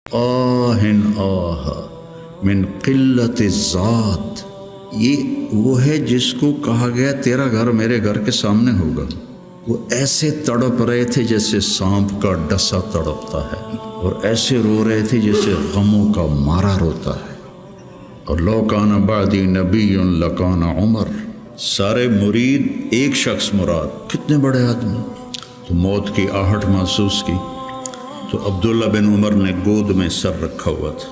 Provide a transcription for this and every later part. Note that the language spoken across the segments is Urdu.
آہن آہ من قلت الذات، یہ وہ ہے جس کو کہا گیا تیرا گھر میرے گھر کے سامنے ہوگا۔ وہ ایسے تڑپ رہے تھے جیسے سانپ کا ڈسا تڑپتا ہے، اور ایسے رو رہے تھے جیسے غموں کا مارا روتا ہے۔ اور لو کان بعدی نبی لکان عمر، سارے مرید ایک شخص مراد، کتنے بڑے آدمی۔ تو موت کی آہٹ محسوس کی تو عبداللہ بن عمر نے گود میں سر رکھا ہوا تھا،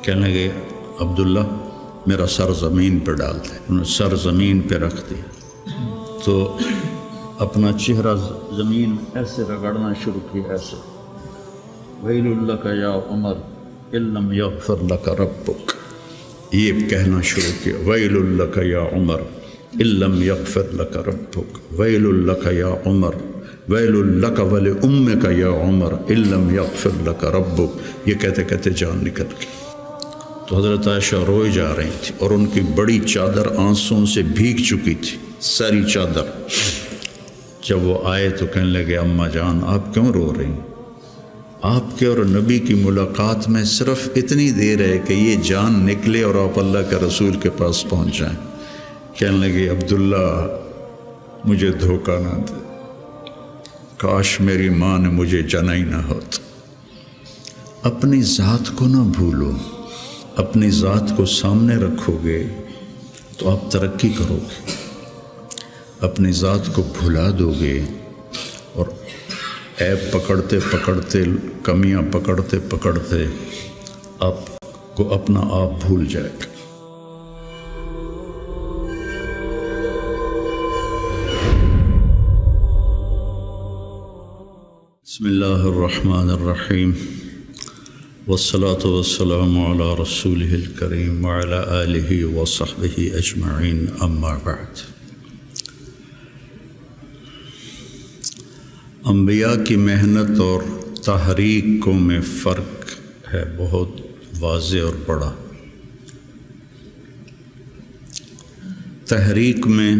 کہنے لگے عبداللہ میرا سر زمین پہ ڈال دے۔ انہوں نے سر زمین پہ رکھ دیا تو اپنا چہرہ زمین ایسے رگڑنا شروع کیا، ایسے ویل لک یا عمر ان لم یغفر لک ربک، یہ کہنا شروع کیا، ویل لک یا عمر ان لم یغفر لک ربک، ویل لک یا عمر، ویل لک ولامک یا عمر ان لم یغفر لک ربک۔ یہ کہتے کہتے جان نکل گئی۔ تو حضرت عائشہ روئے جا رہی تھی اور ان کی بڑی چادر آنسوں سے بھیگ چکی تھی، ساری چادر۔ جب وہ آئے تو کہنے لگے اماں جان آپ کیوں رو رہی ہیں؟ آپ کے اور نبی کی ملاقات میں صرف اتنی دیر ہے کہ یہ جان نکلے اور آپ اللہ کے رسول کے پاس پہنچ جائیں۔ کہنے لگے عبداللہ مجھے دھوکہ نہ دے، کاش میری ماں نے مجھے جنا ہی نہ ہوتا۔ اپنی ذات کو نہ بھولو، اپنی ذات کو سامنے رکھو گے تو آپ ترقی کرو گے، اپنی ذات کو بھلا دو گے اور عیب پکڑتے پکڑتے، کمیاں پکڑتے پکڑتے آپ کو اپنا آپ بھول جائے گا۔ بسم اللہ الرحمن الرحیم، والصلاة والسلام علی رسولہ الکریم وعلی آلہ وصحبہ اجمعین، اما بعد۔ انبیاء کی محنت اور تحریک میں فرق ہے بہت واضح اور بڑا۔ تحریک میں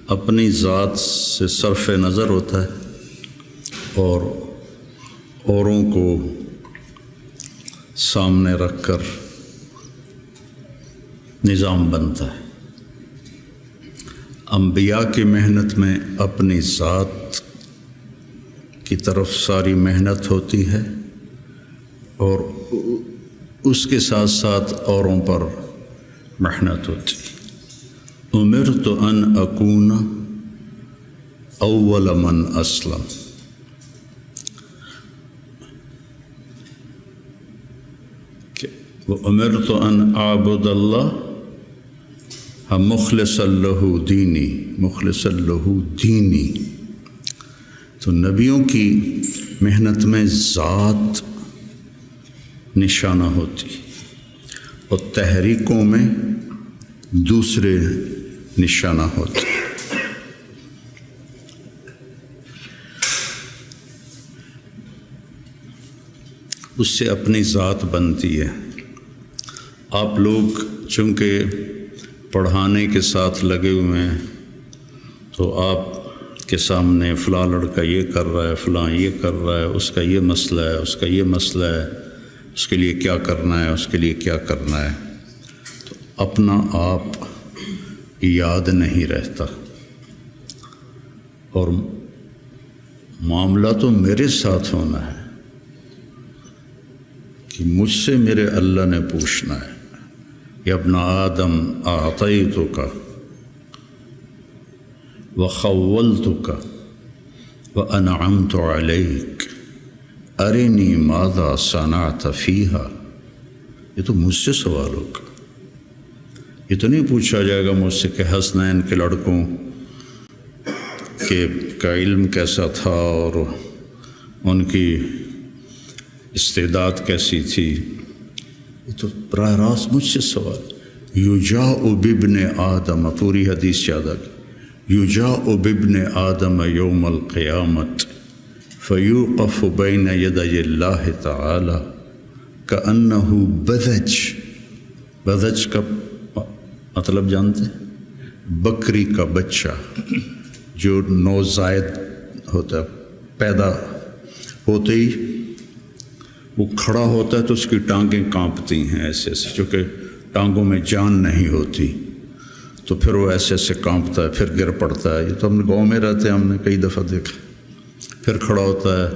اپنی ذات سے صرف نظر ہوتا ہے اور اوروں کو سامنے رکھ کر نظام بنتا ہے۔ انبیاء کی محنت میں اپنی ذات کی طرف ساری محنت ہوتی ہے اور اس کے ساتھ ساتھ اوروں پر محنت ہوتی ہے۔ امرت ان اکون اول من اسلم، وَأُمِرْتُ أَنْ أَعْبُدَ اللَّهَ مُخْلِصًا لَهُ دِينِي، مُخْلِصًا لَهُ دِينِي۔ تو نبیوں کی محنت میں ذات نشانہ ہوتی اور تحریکوں میں دوسرے نشانہ ہوتے۔ اس سے اپنی ذات بنتی ہے۔ آپ لوگ چونکہ پڑھانے کے ساتھ لگے ہوئے ہیں تو آپ کے سامنے فلاں لڑکا یہ کر رہا ہے، فلاں یہ کر رہا ہے، اس کا یہ مسئلہ ہے، اس کا یہ مسئلہ ہے، اس کے لیے کیا کرنا ہے، اس کے لیے کیا کرنا ہے، تو اپنا آپ یاد نہیں رہتا اور معاملہ تو میرے ساتھ ہونا ہے کہ مجھ سے میرے اللہ نے پوچھنا ہے، یا ابن آدم اعطیتک وخولتک وانعمت علیک ارنی ماذا صنعت فیہا۔ یہ تو مجھ سے سوال ہوگا، یہ تو نہیں پوچھا جائے گا مجھ سے کہ حسنین کے لڑکوں کا علم کیسا تھا اور ان کی استعداد کیسی تھی۔ یہ تو براہ راست مجھ سے سوال۔ یجاء بابن آدم، پوری حدیث یاد آ گئی، یجاء بابن آدم یوم القیامت فیوقف بین یدی اللہ تعالی کأنہ بذج۔ بذج کا مطلب جانتے ہیں؟ بکری کا بچہ جو نوزائید ہوتا ہے، پیدا ہوتے ہی وہ کھڑا ہوتا ہے تو اس کی ٹانگیں کانپتی ہیں ایسے ایسے، چونکہ ٹانگوں میں جان نہیں ہوتی، تو پھر وہ ایسے ایسے کانپتا ہے، پھر گر پڑتا ہے۔ یہ تو ہم گاؤں میں رہتے ہیں، ہم نے کئی دفعہ دیکھا۔ پھر کھڑا ہوتا ہے،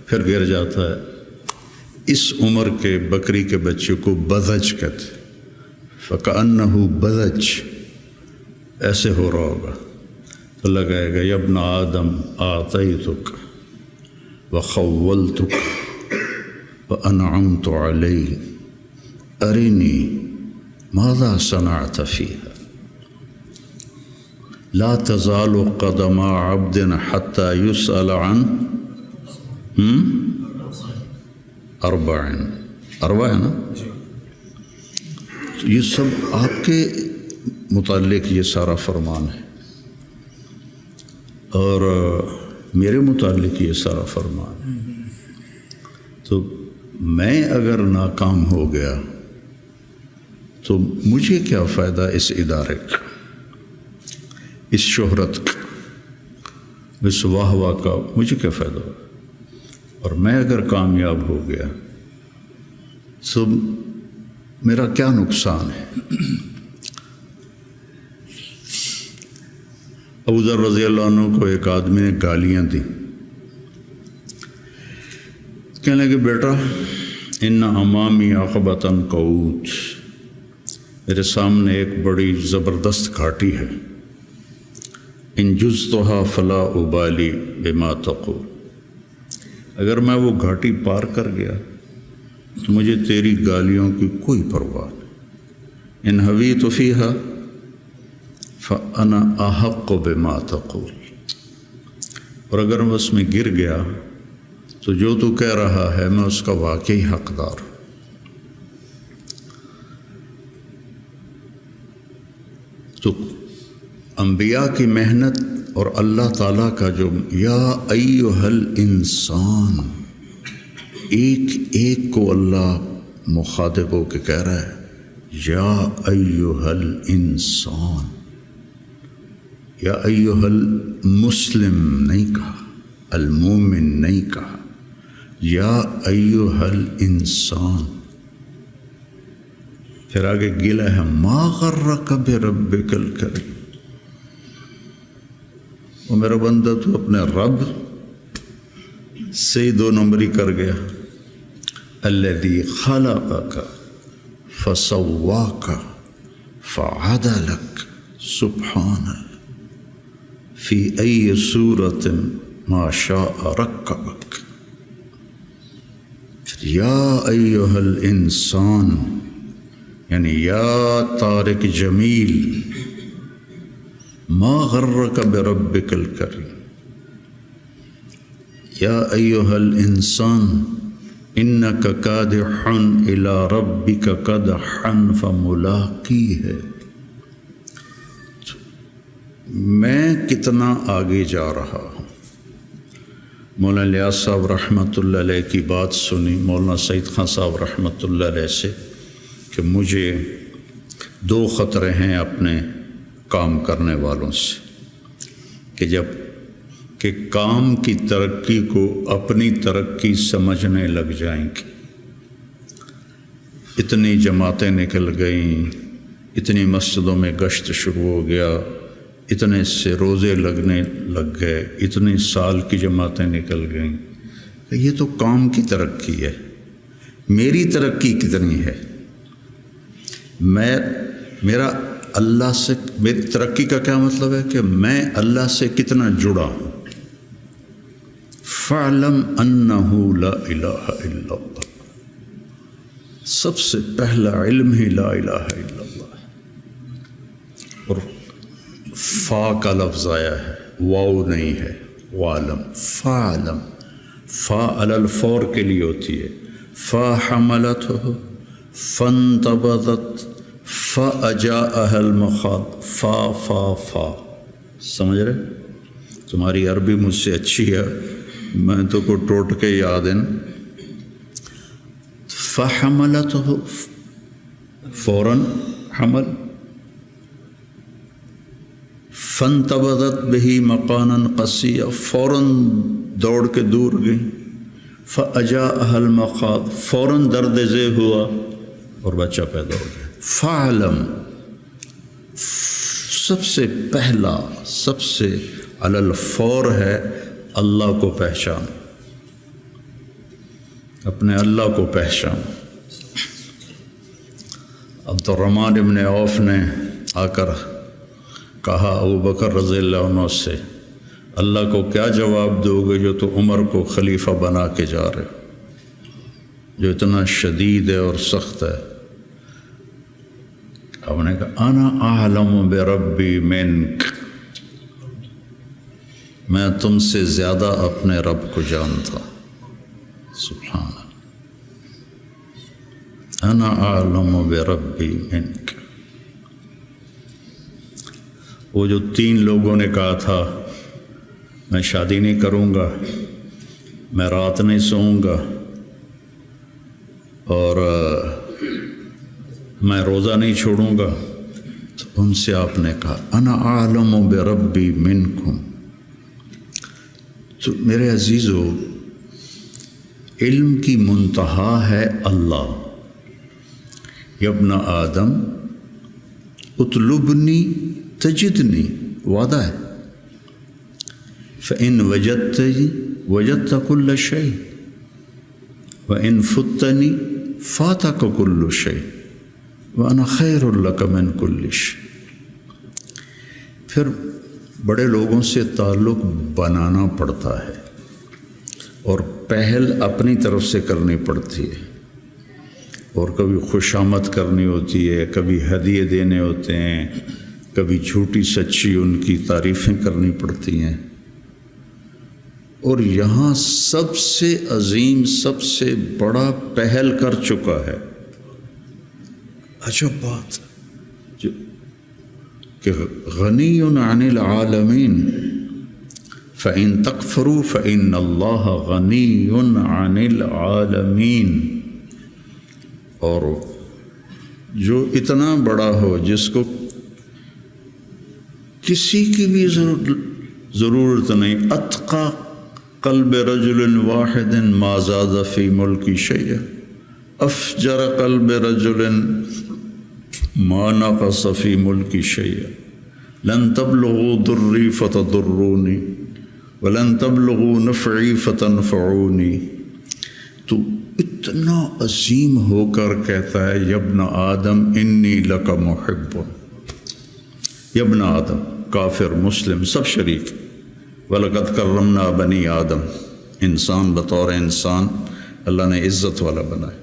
پھر گر جاتا ہے۔ اس عمر کے بکری کے بچے کو بذج کہتے ہیں، فَكَأَنَّهُ بذج، ایسے ہو رہا ہوگا تو لگائے گا یا ابن آدم آتیتک وخولتک وانعمت علیک ارنی ماذا صنعت فیہا لا تزال قدم عبد حتی یسأل عن اربع ہے نا؟ یہ سب آپ کے متعلق یہ سارا فرمان ہے، اور میرے متعلق یہ سارا فرمان ہے۔ تو میں اگر ناکام ہو گیا تو مجھے کیا فائدہ اس ادارے کا، اس شہرت کا، اس واہ واہ کا، مجھے کیا فائدہ ہو؟ اور میں اگر کامیاب ہو گیا تو میرا کیا نقصان ہے؟ ابو ذر رضی اللہ عنہ کو ایک آدمی نے گالیاں دی، کہنے لگے بیٹا ان امامی عقبۃ قعود، میرے سامنے ایک بڑی زبردست گھاٹی ہے، ان جزتها فلا ابالی بما تقول، اگر میں وہ گھاٹی پار کر گیا تو مجھے تیری گالیوں کی کوئی پرواہ نہیں، ان حویت فیہا فانا احق بما تقول، اور اگر میں اس میں گر گیا تو جو تو کہہ رہا ہے میں اس کا واقعی حقدار ہوں۔ تو انبیاء کی محنت اور اللہ تعالیٰ کا جو یا ایھا الانسان، ایک ایک کو اللہ مخاطب ہو کے کہہ رہا ہے یا ایھا الانسان، یا ایھا المسلم نہیں کہا، المومن نہیں کہا، یا ایھا الانسان۔ پھر آگے گلا ہے ما غرک بربک الکریم، وہ میرا بندہ تو اپنے رب سے دو نمبری کر گیا، الذی خلقک فسواک فعدلک سبحان فی ای صورت ما شاء رکبک، یا ایھا الانسان یعنی یا طارق جمیل ما غرک بربک الکریم، یا ایھا الانسان انک کادح الی ربک کدحا فملاقیہ۔ میں کتنا آگے جا رہا ہوں۔ مولانا الیاس صاحب رحمۃ اللہ علیہ کی بات سنی مولانا سعید خان صاحب رحمۃ اللہ علیہ سے کہ مجھے دو خطرے ہیں اپنے کام کرنے والوں سے، کہ جب کہ کام کی ترقی کو اپنی ترقی سمجھنے لگ جائیں گے، اتنی جماعتیں نکل گئیں، اتنی مسجدوں میں گشت شروع ہو گیا، اتنے سے روزے لگنے لگ گئے، اتنے سال کی جماعتیں نکل گئیں، یہ تو کام کی ترقی ہے، میری ترقی کتنی ہے؟ میرا اللہ سے، میری ترقی کا کیا مطلب ہے کہ میں اللہ سے کتنا جڑا ہوں۔ فَاعْلَمْ أَنَّهُ لَا إِلَٰهَ إِلَّا اللَّهُ، سب سے پہلا علم ہی لا الہ الا اللہ، اور فا کا لفظ آیا ہے، واو نہیں ہے، وَعْلَمْ، فَاعْلَمْ، فا علی الفور کے لیے ہوتی ہے، فا حملتہ فانتبذت فاجاءها المخاض، فا فا فا، سمجھ رہے؟ تمہاری عربی مجھ سے اچھی ہے، میں تو کو ٹوٹ کے یاد ہے۔ فحملتہ فوراً حمل، فانتبذت بہ مکانا قصیا، فوراً دوڑ کے دور گئی، فَأَجَاءَهَا الْمَخَاضُ، فوراً درد ذیل ہوا اور بچہ پیدا ہو گیا۔ فَعْلَمْ، سب سے پہلا، سب سے علی الفور ہے اللہ کو پہچان، اپنے اللہ کو پہچان۔ عبد الرحمن ابن عوف نے آ کر کہا ابو بکر رضی اللہ عنہ سے، اللہ کو کیا جواب دو گے جو تو عمر کو خلیفہ بنا کے جا رہے، جو اتنا شدید ہے اور سخت ہے؟ آپ نے کہا انا اعلم بربی منک، میں تم سے زیادہ اپنے رب کو جانتا۔ سبحان اللہ، انا اعلم بربی منک۔ وہ جو 3 لوگوں نے کہا تھا میں شادی نہیں کروں گا، میں رات نہیں سوؤں گا، اور میں روزہ نہیں چھوڑوں گا، تو ان سے آپ نے کہا انا اعلم بربی منکم۔ تو میرے عزیزو، علم کی منتہا ہے اللہ۔ یا ابن آدم اطلبنی تجدنی، وعدہ ہے، فإن وجدتنی وجدت كل شيء وإن فتنی فاتک كل شيء وأنا خیر لک من كل شيء۔ پھر بڑے لوگوں سے تعلق بنانا پڑتا ہے اور پہل اپنی طرف سے کرنی پڑتی ہے، اور کبھی خوشامد کرنی ہوتی ہے، کبھی ہدیے دینے ہوتے ہیں، کبھی جھوٹی سچی ان کی تعریفیں کرنی پڑتی ہیں۔ اور یہاں سب سے عظیم، سب سے بڑا پہل کر چکا ہے، عجب بات کہ غنی عن العالمین، فإن تکفروا فإن اللہ غنی عن العالمین۔ اور جو اتنا بڑا ہو، جس کو کسی کی بھی ضرورت نہیں، اتقى قلب رجل واحد ما زاد فی ملکی شیئا، افجر قلب رجل ما نقص فی ملکی شیئا، لن تبلغوا ضری فتضرونی ولن تبلغوا نفعی فتنفعونی۔ تو اتنا عظیم ہو کر کہتا ہے یا ابن آدم انی لک محب۔ یا ابن آدم، کافر مسلم سب شریک۔ وَلَقَدْ كَرَّمْنَا بَنِي آدم، انسان بطور انسان اللہ نے عزت والا بنائے۔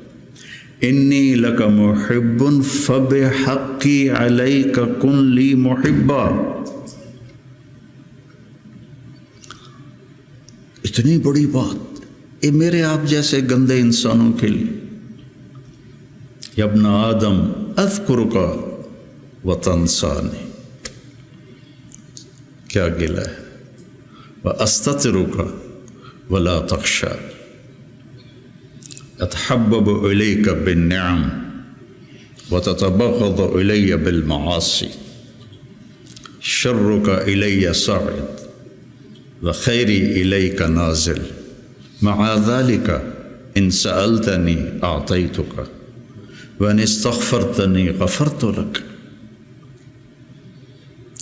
انی لک محب فبحقی علیک کن لی محبا۔ اتنی بڑی بات یہ میرے آپ جیسے گندے انسانوں کے لیے۔ یا ابن آدم اذکرک وتنسانی، کیا گلہ ہے، وَأَسْتَتِرُكَ وَلَا تَخْشَى، أَتَحَبَّبُ إِلَيْكَ بِالنِّعَمِ وَتَتَبَغَّضُ إِلَيَّ بِالْمَعَاصِي، شَرُّكَ إِلَيَّ صَاعِدٌ وَخَيْرِي إِلَيْكَ نَازِلٌ، مَعَ ذَلِكَ إِن سَأَلْتَنِي أَعْطَيْتُكَ وَإِنِ اسْتَغْفَرْتَنِي غَفَرْتُ لَكَ۔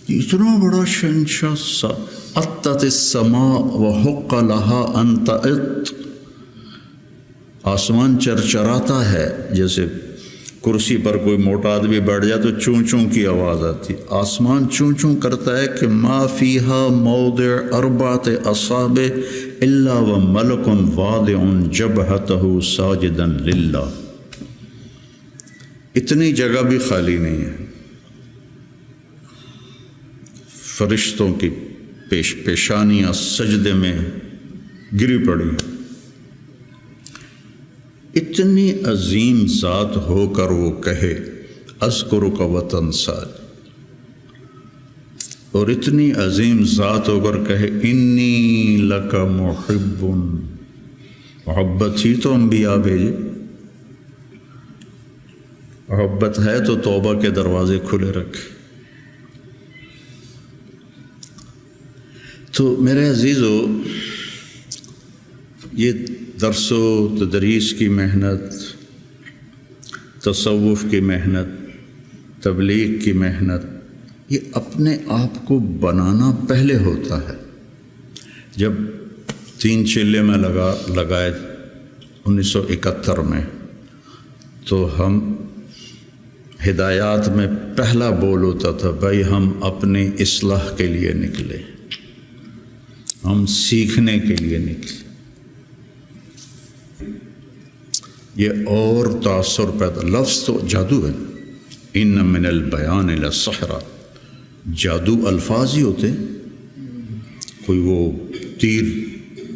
اتنا بڑا شہنشاہ، اطت السماء وحق لها ان تئط، آسمان چرچراتا ہے، جیسے کرسی پر کوئی موٹا آدمی بیٹھ جائے تو چوں چوں کی آواز آتی، آسمان چوں چوں کرتا ہے کہ ما فیہا موضع اربعۃ اصابع الا وملک واضع جبہتہ ساجدا للہ۔ اتنی جگہ بھی خالی نہیں ہے، فرشتوں کی پیشانیاں سجدے میں گری پڑی۔ اتنی عظیم ذات ہو کر وہ کہے اذکرک وتنسانی، اور اتنی عظیم ذات ہو کر کہے انی لک محب۔ محبت ہی تو انبیاء بھیجے، محبت ہے تو توبہ کے دروازے کھلے رکھے۔ تو میرے عزیزو، یہ درس و تدریس کی محنت، تصوف کی محنت، تبلیغ کی محنت، یہ اپنے آپ کو بنانا پہلے ہوتا ہے۔ جب 3 چلے میں لگائے 1971 میں، تو ہم ہدایات میں پہلا بول ہوتا تھا، بھائی ہم اپنی اصلاح کے لیے نکلے، ہم سیکھنے کے لیے نکلے۔ یہ اور تاثر پیدا، لفظ تو جادو ہے، ان من البیان لسحرا، جادو الفاظ ہی ہوتے، کوئی وہ تیر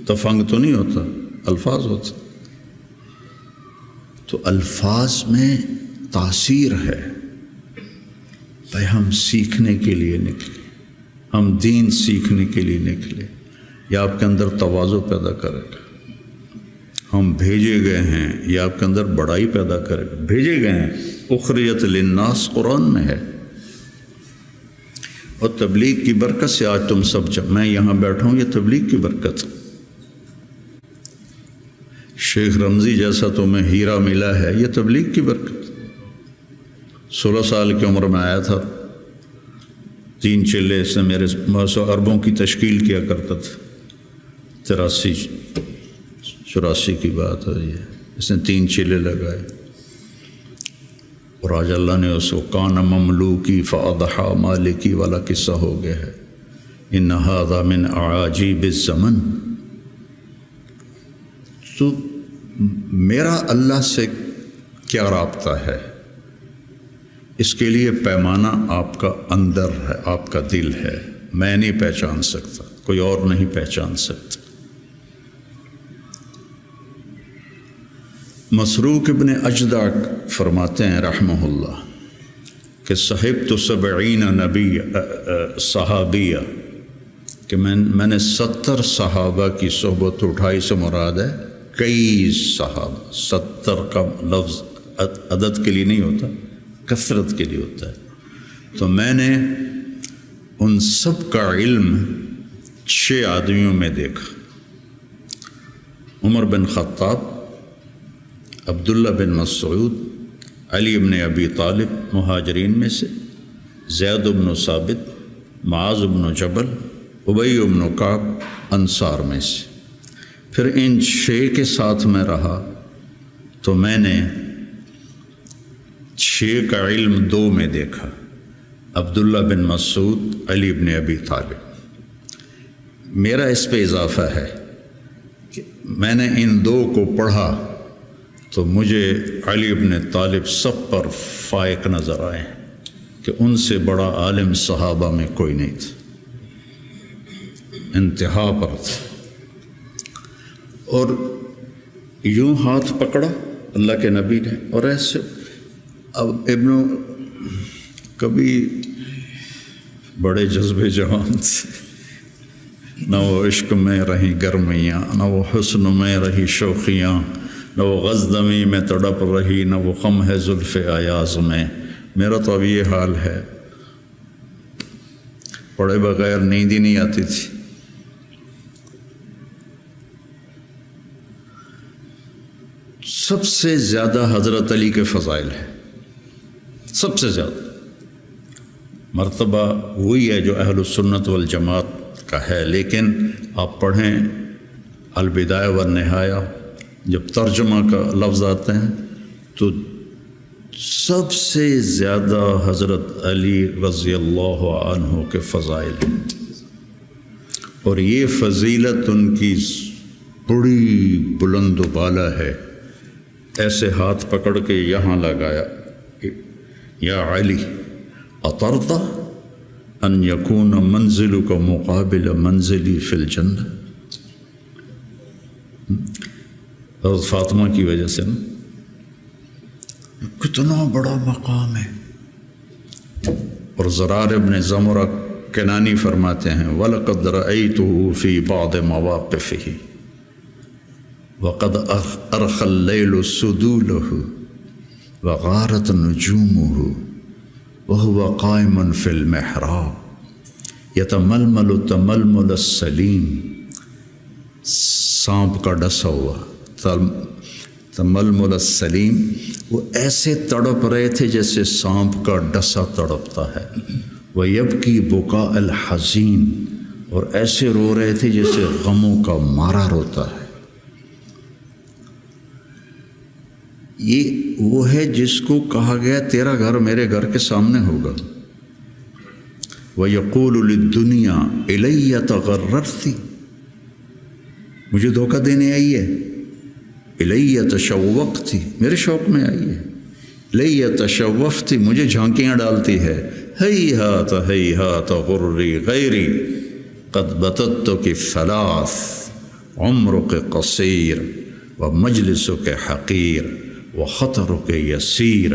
تفنگ تو نہیں ہوتا، الفاظ ہوتا۔ تو الفاظ میں تاثیر ہے۔ بھائی ہم سیکھنے کے لیے نکلے، ہم دین سیکھنے کے لیے نکلے، یہ آپ کے اندر تواضع پیدا کرے گا۔ ہم بھیجے گئے ہیں، یہ آپ کے اندر بڑائی پیدا کرے گا۔ بھیجے گئے ہیں، اخریت للناس قرآن میں ہے۔ اور تبلیغ کی برکت سے آج تم سب میں یہاں بیٹھا ہوں، یہ تبلیغ کی برکت۔ شیخ رمضی جیسا تمہیں ہیرا ملا ہے، یہ تبلیغ کی برکت۔ 16 سال کی عمر میں آیا تھا، 3 چلے سے میرے 100 اربوں کی تشکیل کیا کرتا تھا، 83-84 کی بات ہے یہ۔ اس نے 3 چلے لگائے، اور آج اللہ نے اس کو کان مملوکی فاضحا مالکی والا قصہ ہو گیا ہے۔ ان ھذا من اعاجیب الزمن۔ تو میرا اللہ سے کیا رابطہ ہے، اس کے لیے پیمانہ آپ کا اندر ہے، آپ کا دل ہے۔ میں نہیں پہچان سکتا، کوئی اور نہیں پہچان سکتا۔ مسروق ابن اجدع فرماتے ہیں رحمہ اللہ کہ صحبت 70 نبی صحابیہ، کہ میں نے 70 صحابہ کی صحبت اٹھائی، سے مراد ہے کئی صحابہ۔ 70 کا لفظ عدد کے لیے نہیں ہوتا، کثرت کے لیے ہوتا ہے۔ تو میں نے ان سب کا علم 6 آدمیوں میں دیکھا: عمر بن خطاب، عبداللہ بن مسعود، علی بن ابی طالب مہاجرین میں سے، زید بن ثابت، معاذ بن جبل، ابی بن کعب انصار میں سے۔ پھر ان 6 کے ساتھ میں رہا تو میں نے 6 کا علم 2 میں دیکھا: عبداللہ بن مسعود، علی بن ابی طالب۔ میرا اس پہ اضافہ ہے کہ میں نے ان 2 کو پڑھا تو مجھے علی بن طالب سب پر فائق نظر آئے کہ ان سے بڑا عالم صحابہ میں کوئی نہیں تھا، انتہا پر تھا۔ اور یوں ہاتھ پکڑا اللہ کے نبی نے، اور ایسے اب کبھی بڑے جذبے جوان تھے، نہ وہ عشق میں رہی گرمیاں، نہ وہ حسن میں رہی شوخیاں، نہ وہ غزدمی میں تڑپ رہی، نہ وہ خم ہے زلف ایاز میں۔ میرا تو اب یہ حال ہے، پڑھے بغیر نیند ہی نہیں آتی تھی۔ سب سے زیادہ حضرت علی کے فضائل ہیں، سب سے زیادہ مرتبہ وہی ہے جو اہل السنت والجماعت کا ہے، لیکن آپ پڑھیں البدایہ والنہایہ، جب ترجمہ کا لفظ آتے ہیں تو سب سے زیادہ حضرت علی رضی اللہ عنہ کے فضائل ہیں، اور یہ فضیلت ان کی بڑی بلند و بالا ہے۔ ایسے ہاتھ پکڑ کے یہاں لگایا: یا علی اطرضى ان یکون منزلک مقابل منزلی فی الجنہ۔ حضرت فاطمہ کی وجہ سے نا، کتنا بڑا مقام ہے۔ اور زرار ابن زمرہ کنانی فرماتے ہیں: وَلَقَدْ رَأَيْتُهُ فِي بَعْضِ مَوَاقِفِهِ وَقَدْ أَرْخَى اللَّيْلُ سُدُولَهُ وَغَارَتْ نُجُومُهُ وَهُوَ قَائِمٌ فِي الْمِحْرَابِ يَتَمَلْمَلُ تَمَلْمُلَ السَّلِيمِ۔ سانپ کا ڈسا ہوا تململ السلیم، وہ ایسے تڑپ رہے تھے جیسے سانپ کا ڈسا تڑپتا ہے، وَيَبْكِي بُكَاءَ الْحَزِينِ، اور ایسے رو رہے تھے جیسے غموں کا مارا روتا ہے۔ یہ وہ ہے جس کو کہا گیا تیرا گھر میرے گھر کے سامنے ہوگا۔ وَيَقُولُ لِلدُّنْيَا إِلَيَّ تَغَرَّرْتِ، مجھے دھوکہ دینے آئی ہے، إِلَيَّ تَشَوَّقْتِ، میرے شوق میں آئی ہے، إِلَيَّ تَشَوَّفْتِ، مجھے جھانکیاں ڈالتی ہے، ہیہات ہیہات غرری غیری قد بتتک ثلاث عمرک قصیر ومجلسک حقیر وخطرک یسیر۔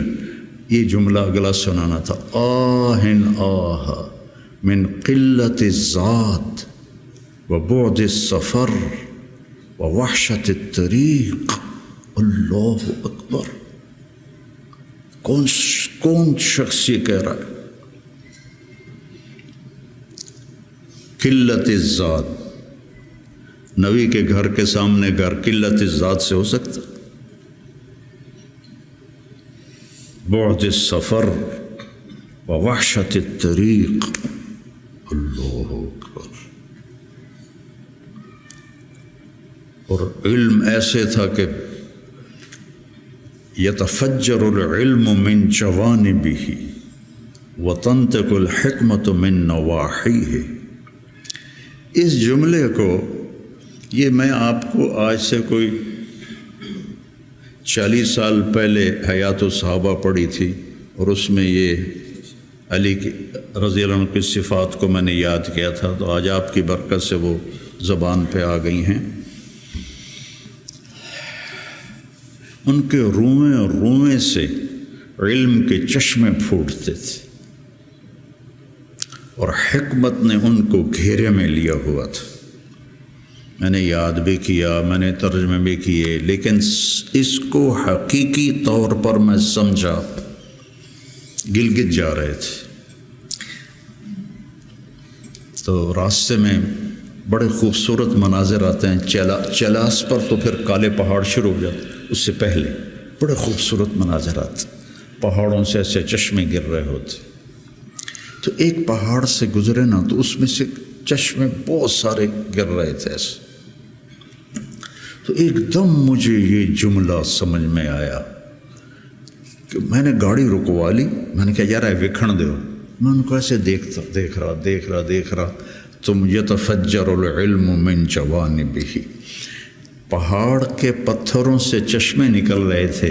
یہ جملہ اگلا سنانا تھا، آہن آہ من قلت الذات وبعد السفر ووحشت الطریق۔ اللہ اکبر، کون شخص یہ کہہ رہا ہے؟ قلت الذات، نبی کے گھر کے سامنے گھر قلت الذات سے ہو سکتا؟ بعد السفر ووحشت الطریق، اللہ اکبر۔ اور علم ایسے تھا کہ یتفجر العلم من جوانبہ وتنطق الحکمت من نواحیہ۔ اس جملے کو، یہ میں آپ کو آج سے کوئی 40 سال پہلے حیات الصحابہ پڑھی تھی، اور اس میں یہ علی کی رضی اللہ عنہ کی صفات کو میں نے یاد کیا تھا، تو آج آپ کی برکت سے وہ زبان پہ آ گئی ہیں۔ ان کے روئیں سے علم کے چشمے پھوٹتے تھے، اور حکمت نے ان کو گھیرے میں لیا ہوا تھا۔ میں نے یاد بھی کیا، میں نے ترجمے بھی کیے، لیکن اس کو حقیقی طور پر میں سمجھا، گلگت جا رہے تھے تو راستے میں بڑے خوبصورت مناظر آتے ہیں، چلاس پر تو پھر کالے پہاڑ شروع ہو جاتے، اس سے پہلے بڑے خوبصورت مناظر آتے، پہاڑوں سے ایسے چشمے گر رہے ہوتے۔ تو ایک پہاڑ سے گزرے نا، تو اس میں سے چشمے بہت سارے گر رہے تھے ایسے۔ تو ایک دم مجھے یہ جملہ سمجھ میں آیا کہ میں نے گاڑی رکوا لی، میں نے کہا یار وکھن دو، میں ان کو ایسے دیکھ رہا تم یتفجر العلم من جوانبہ، پہاڑ کے پتھروں سے چشمے نکل رہے تھے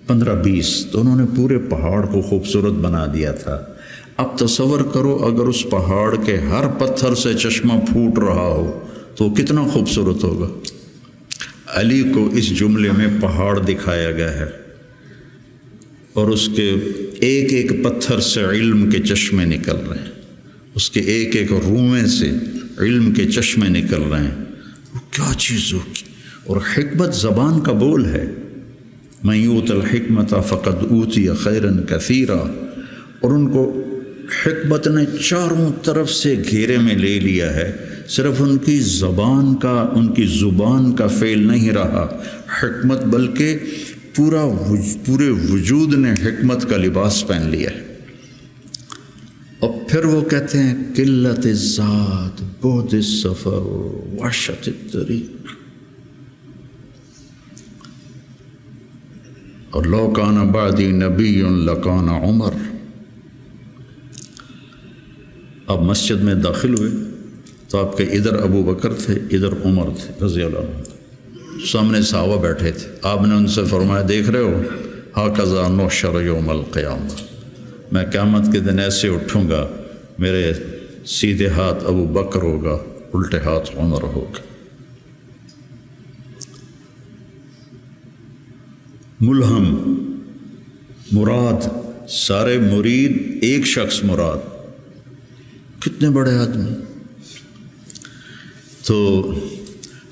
15-20، تو انہوں نے پورے پہاڑ کو خوبصورت بنا دیا تھا۔ اب تصور کرو اگر اس پہاڑ کے ہر پتھر سے چشمہ پھوٹ رہا ہو تو کتنا خوبصورت ہوگا۔ علی کو اس جملے میں پہاڑ دکھایا گیا ہے، اور اس کے ایک ایک پتھر سے علم کے چشمے نکل رہے ہیں، اس کے ایک ایک روئیں سے علم کے چشمے نکل رہے ہیں۔ وہ کیا چیز ہوگی؟ اور حکمت زبان کا بول ہے، من یؤت الحکمت فقد اوتی خیرا کثیرا، اور ان کو حکمت نے چاروں طرف سے گھیرے میں لے لیا ہے۔ صرف ان کی زبان کا فعل نہیں رہا حکمت، بلکہ پورے وجود نے حکمت کا لباس پہن لیا ہے۔ اور پھر وہ کہتے ہیں قلت الذات بعد السفر وحشت الطریق، اور لو کان بعدی نبی لکان عمر۔ اب مسجد میں داخل ہوئے تو آپ کے ادھر ابو بکر تھے، ادھر عمر تھے رضی اللہ عنہ، سامنے صحابہ بیٹھے تھے۔ آپ نے ان سے فرمایا دیکھ رہے ہو، ہاکذا نحشر یوم القیامہ، میں قیامت کے دن ایسے اٹھوں گا، میرے سیدھے ہاتھ ابو بکر ہوگا، الٹے ہاتھ عمر ہوگا۔ ملہم مراد، سارے مرید، ایک شخص مراد، کتنے بڑے آدمی۔ تو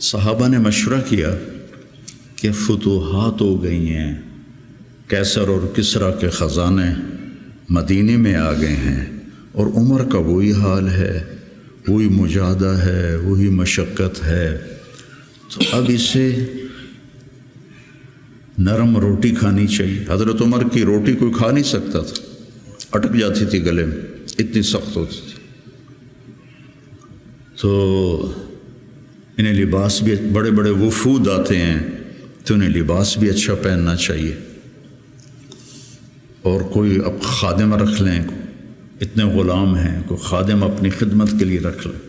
صحابہ نے مشورہ کیا کہ فتوحات ہو گئی ہیں، قیصر اور کسریٰ کے خزانے مدینے میں آ گئے ہیں، اور عمر کا وہی حال ہے، وہی مجاہدہ ہے، وہی مشقت ہے، تو اب اسے نرم روٹی کھانی چاہیے۔ حضرت عمر کی روٹی کوئی کھا نہیں سکتا تھا، اٹک جاتی تھی گلے میں، اتنی سخت ہوتی تھی۔ تو انہیں لباس بھی، بڑے بڑے وفود آتے ہیں تو انہیں لباس بھی اچھا پہننا چاہیے، اور کوئی اب خادم رکھ لیں، اتنے غلام ہیں، کوئی خادم اپنی خدمت کے لیے رکھ لیں۔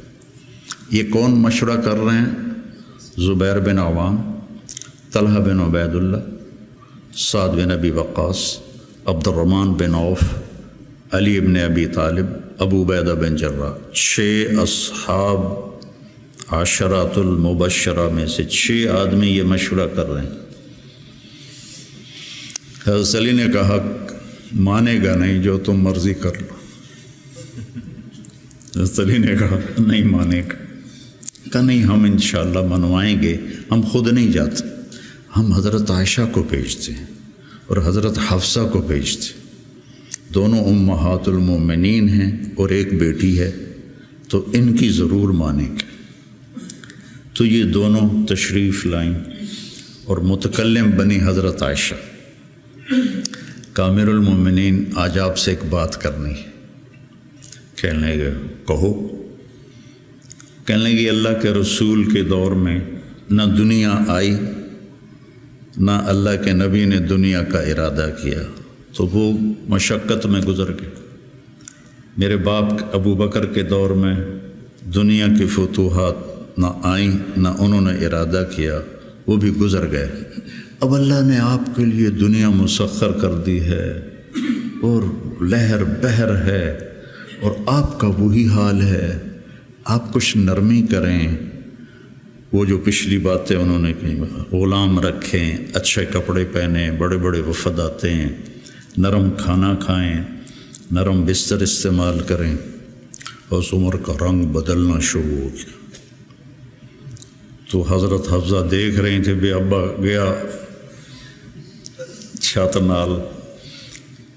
یہ کون مشورہ کر رہے ہیں؟ زبیر بن عوام، طلحہ بن عبید اللہ، سعد بن ابی وقاص، عبد الرحمن بن عوف، علی بن ابی طالب، ابو عبیدہ بن جراح، 6 اصحاب عشرات المبشرہ میں سے 6 آدمی یہ مشورہ کر رہے ہیں۔ حضرت علی نے کہا مانے گا نہیں، جو تم مرضی کر لو۔ حضرت علی نے کہا نہیں مانے گا، کہا نہیں ہم انشاءاللہ منوائیں گے، ہم خود نہیں جاتے، ہم حضرت عائشہ کو بھیجتے ہیں اور حضرت حفصہ کو بھیجتے ہیں، دونوں امہات المومنین ہیں اور ایک بیٹی ہے، تو ان کی ضرور مانیں گے۔ تو یہ دونوں تشریف لائیں اور متکلم بنی حضرت عائشہ، کامر المومنین آج آپ سے ایک بات کرنی ہے۔ کہنے لگے کہو۔ کہنے لگے اللہ کے رسول کے دور میں نہ دنیا آئی، نہ اللہ کے نبی نے دنیا کا ارادہ کیا، تو وہ مشقت میں گزر گئے۔ میرے باپ ابو بکر کے دور میں دنیا کی فتوحات نہ آئیں، نہ انہوں نے ارادہ کیا، وہ بھی گزر گئے۔ اب اللہ نے آپ کے لیے دنیا مسخر کر دی ہے اور لہر بہر ہے، اور آپ کا وہی حال ہے۔ آپ کچھ نرمی کریں۔ وہ جو پچھلی باتیں انہوں نے کہیں، غلام رکھیں، اچھے کپڑے پہنیں، بڑے بڑے وفد آتے ہیں، نرم کھانا کھائیں، نرم بستر استعمال کریں۔ اور عمر کا رنگ بدلنا شروع ہو گیا۔ تو حضرت حفصہ دیکھ رہی تھے بے ابا گیا چھت نال،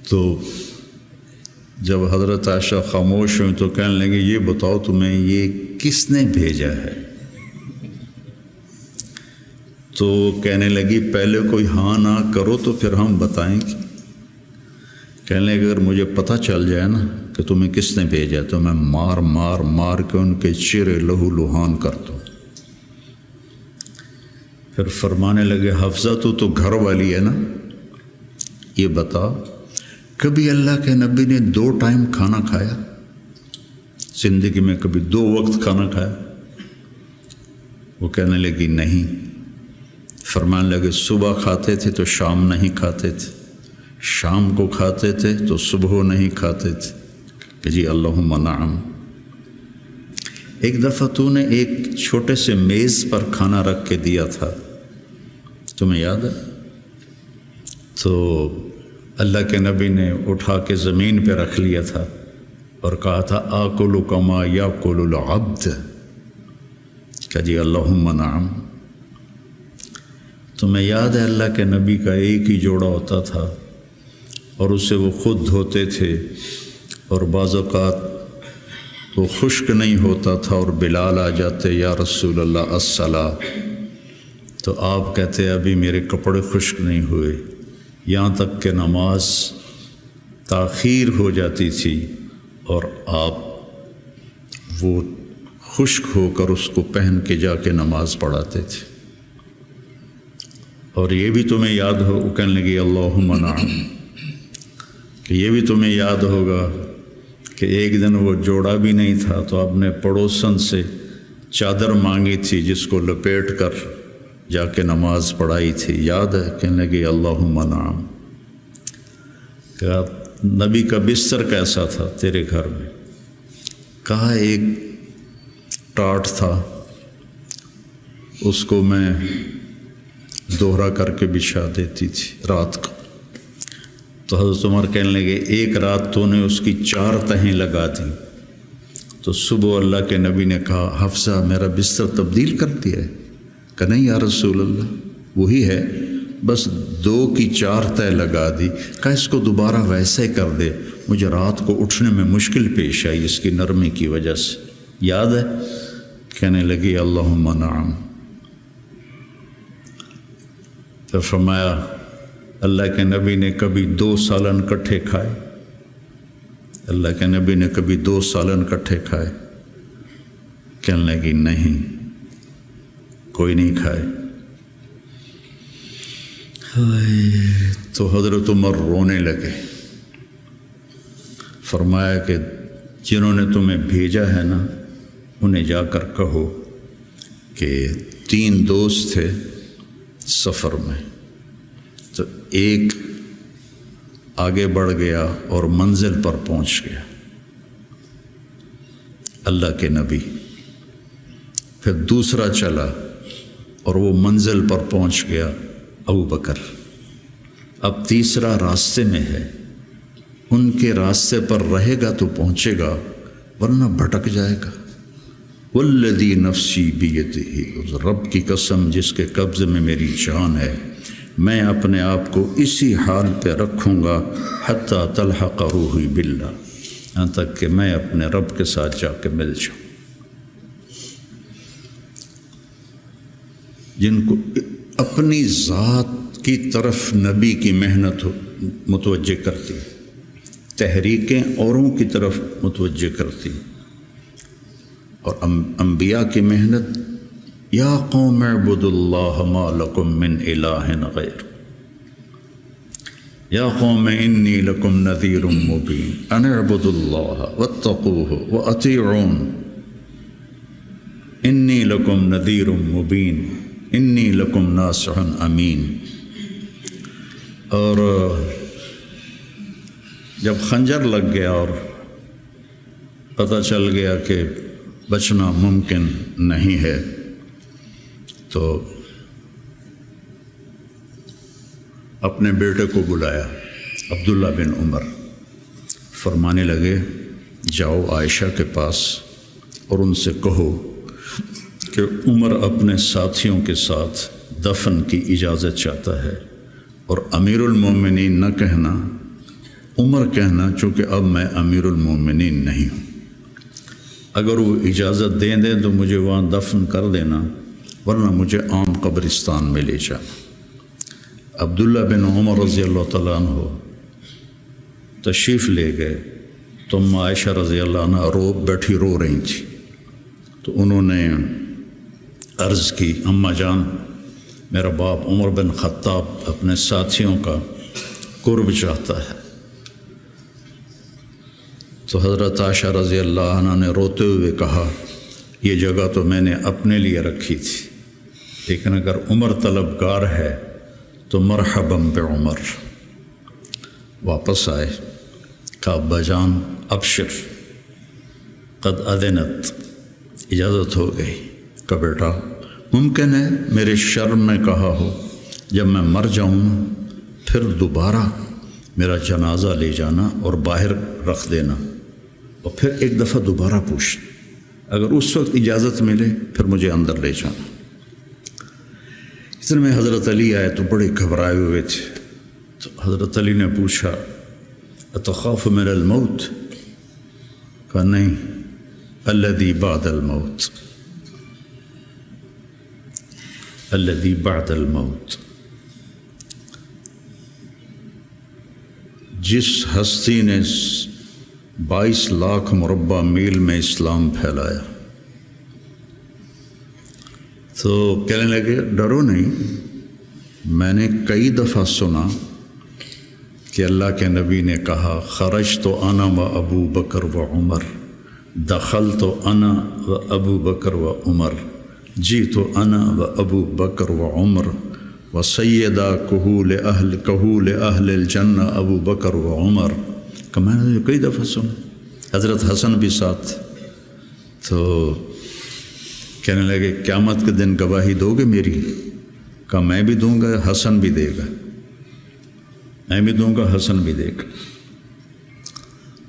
تو جب حضرت عائشہ خاموش ہوئی تو کہنے لگے یہ بتاؤ تمہیں یہ کس نے بھیجا ہے؟ تو کہنے لگی پہلے کوئی ہاں نہ کرو تو پھر ہم بتائیں گے۔ کہنے لگے اگر مجھے پتہ چل جائے نا کہ تمہیں کس نے بھیجا تو میں مار مار مار کے ان کے چہرے لہو لہان کر دوں۔ پھر فرمانے لگے حفصہ تو گھر والی ہے نا، یہ بتا کبھی اللہ کے نبی نے 2 ٹائم کھانا کھایا؟ زندگی میں کبھی 2 وقت کھانا کھایا؟ وہ کہنے لگی نہیں۔ فرمانے لگے صبح کھاتے تھے تو شام نہیں کھاتے تھے، شام کو کھاتے تھے تو صبح نہیں کھاتے تھے، کہ جی اللہم نعم۔ ایک دفعہ تو نے ایک چھوٹے سے میز پر کھانا رکھ کے دیا تھا، تمہیں یاد ہے؟ تو اللہ کے نبی نے اٹھا کے زمین پہ رکھ لیا تھا اور کہا تھا آکل کما یاکل العبد، کہ جی اللہم نعم۔ تمہیں یاد ہے اللہ کے نبی کا ایک ہی جوڑا ہوتا تھا اور اسے وہ خود دھوتے تھے، اور بعض اوقات وہ خشک نہیں ہوتا تھا اور بلال آ جاتے یا رسول اللہ الصلاۃ، تو آپ کہتے ابھی میرے کپڑے خشک نہیں ہوئے، یہاں تک کہ نماز تاخیر ہو جاتی تھی اور آپ وہ خشک ہو کر اس کو پہن کے جا کے نماز پڑھاتے تھے۔ اور یہ بھی تمہیں یاد ہو، وہ کہنے لگی اللہم نعم، کہ یہ بھی تمہیں یاد ہوگا کہ ایک دن وہ جوڑا بھی نہیں تھا تو آپ نے پڑوسن سے چادر مانگی تھی جس کو لپیٹ کر جا کے نماز پڑھائی تھی، یاد ہے؟ کہنے لگے اللہم نعم۔ کہا نبی کا بستر کیسا تھا تیرے گھر میں؟ کہا ایک ٹاٹ تھا، اس کو میں دوہرا کر کے بچھا دیتی تھی رات کو۔ تو حضرت عمر کہنے لگے ایک رات تو نے اس کی 4 تہیں لگا دیں، تو صبح اللہ کے نبی نے کہا حفصہ میرا بستر تبدیل کر دیا ہے؟ کہ نہیں یا رسول اللہ وہی ہے، بس 2 کی 4 تہ لگا دی۔ کہا اس کو دوبارہ ویسے کر دے، مجھے رات کو اٹھنے میں مشکل پیش آئی اس کی نرمی کی وجہ سے، یاد ہے؟ کہنے لگی اللہم نعم۔ پھر فرمایا اللہ کے نبی نے کبھی 2 سالن کٹھے کھائے؟ اللہ کے نبی نے کبھی 2 سالن کٹھے کھائے؟ کہنے لگی نہیں، کوئی نہیں کھائے۔ تو حضرت عمر رونے لگے، فرمایا کہ جنہوں نے تمہیں بھیجا ہے نا، انہیں جا کر کہو کہ 3 دوست تھے سفر میں، تو ایک آگے بڑھ گیا اور منزل پر پہنچ گیا، اللہ کے نبی، پھر دوسرا چلا اور وہ منزل پر پہنچ گیا، ابو بکر، اب تیسرا راستے میں ہے، ان کے راستے پر رہے گا تو پہنچے گا ورنہ بھٹک جائے گا۔ والذی نفسی بیدہ، رب کی قسم جس کے قبضے میں میری جان ہے، میں اپنے آپ کو اسی حال پہ رکھوں گا حتی تلحق روحی باللہ، یہاں تک کہ میں اپنے رب کے ساتھ جا کے مل جاؤں۔ جن کو اپنی ذات کی طرف نبی کی محنت متوجہ کرتی، تحریکیں اوروں کی طرف متوجہ کرتی، اور انبیاء کی محنت، یا قوم اعبدوا اللہ ما لکم من الہ غیر، یا قوم انی لکم نذیر مبین ان اعبدوا اللہ واتقوہ واطیعون انی لکم نذیر مبین انی لکم ناصح امین۔ اور جب خنجر لگ گیا اور پتہ چل گیا کہ بچنا ممکن نہیں ہے، تو اپنے بیٹے کو بلایا، عبداللہ بن عمر، فرمانے لگے جاؤ عائشہ کے پاس اور ان سے کہو کہ عمر اپنے ساتھیوں کے ساتھ دفن کی اجازت چاہتا ہے، اور امیر المومنین نہ کہنا، عمر کہنا، چونکہ اب میں امیر المومنین نہیں ہوں۔ اگر وہ اجازت دیں دیں تو مجھے وہاں دفن کر دینا، ورنہ مجھے عام قبرستان میں لے جانا۔ عبداللہ بن عمر رضی اللہ تعالیٰ عنہ تشریف لے گئے تو عائشہ رضی اللہ عنہ بیٹھی رو رہی تھی، تو انہوں نے عرض کی، اماں جان، میرا باپ عمر بن خطاب اپنے ساتھیوں کا قرب چاہتا ہے۔ تو حضرت عائشہ رضی اللہ عنہ نے روتے ہوئے کہا، یہ جگہ تو میں نے اپنے لیے رکھی تھی، لیکن اگر عمر طلبگار ہے تو مرحبا بعمر۔ واپس آئے، کہا ابا جان ابشر قد اذنت، اجازت ہو گئی۔ کہا بیٹا ممکن ہے میرے شرم میں کہا ہو، جب میں مر جاؤں پھر دوبارہ میرا جنازہ لے جانا اور باہر رکھ دینا، اور پھر ایک دفعہ دوبارہ پوچھنا، اگر اس وقت اجازت ملے پھر مجھے اندر لے جانا۔ اتنے میں حضرت علی آئے تو بڑے گھبرائے ہوئے تھے، تو حضرت علی نے پوچھا اتخاف من الموت؟ کہا نہیں، الذی بعد الموت، الذی بعد الموت۔ جس ہستی نے 22 لاکھ مربع میل میں اسلام پھیلایا، تو کہنے لگے ڈرو نہیں، میں نے کئی دفعہ سنا کہ اللہ کے نبی نے کہا خرج تو انا و ابو بکر و عمر، دخل تو انا و ابو بکر و عمر، جی تو انا و ابو بکر و عمر، و سیدہ کہول اہل الجنہ ابو بکر و عمر۔ کہ میں نے کئی دفعہ سنا، حضرت حسن بھی ساتھ، تو کہنے لگے قیامت کے دن گواہی دو گے میری؟ کہا میں بھی دوں گا، حسن بھی دے گا، میں بھی دوں گا، حسن بھی دے گا۔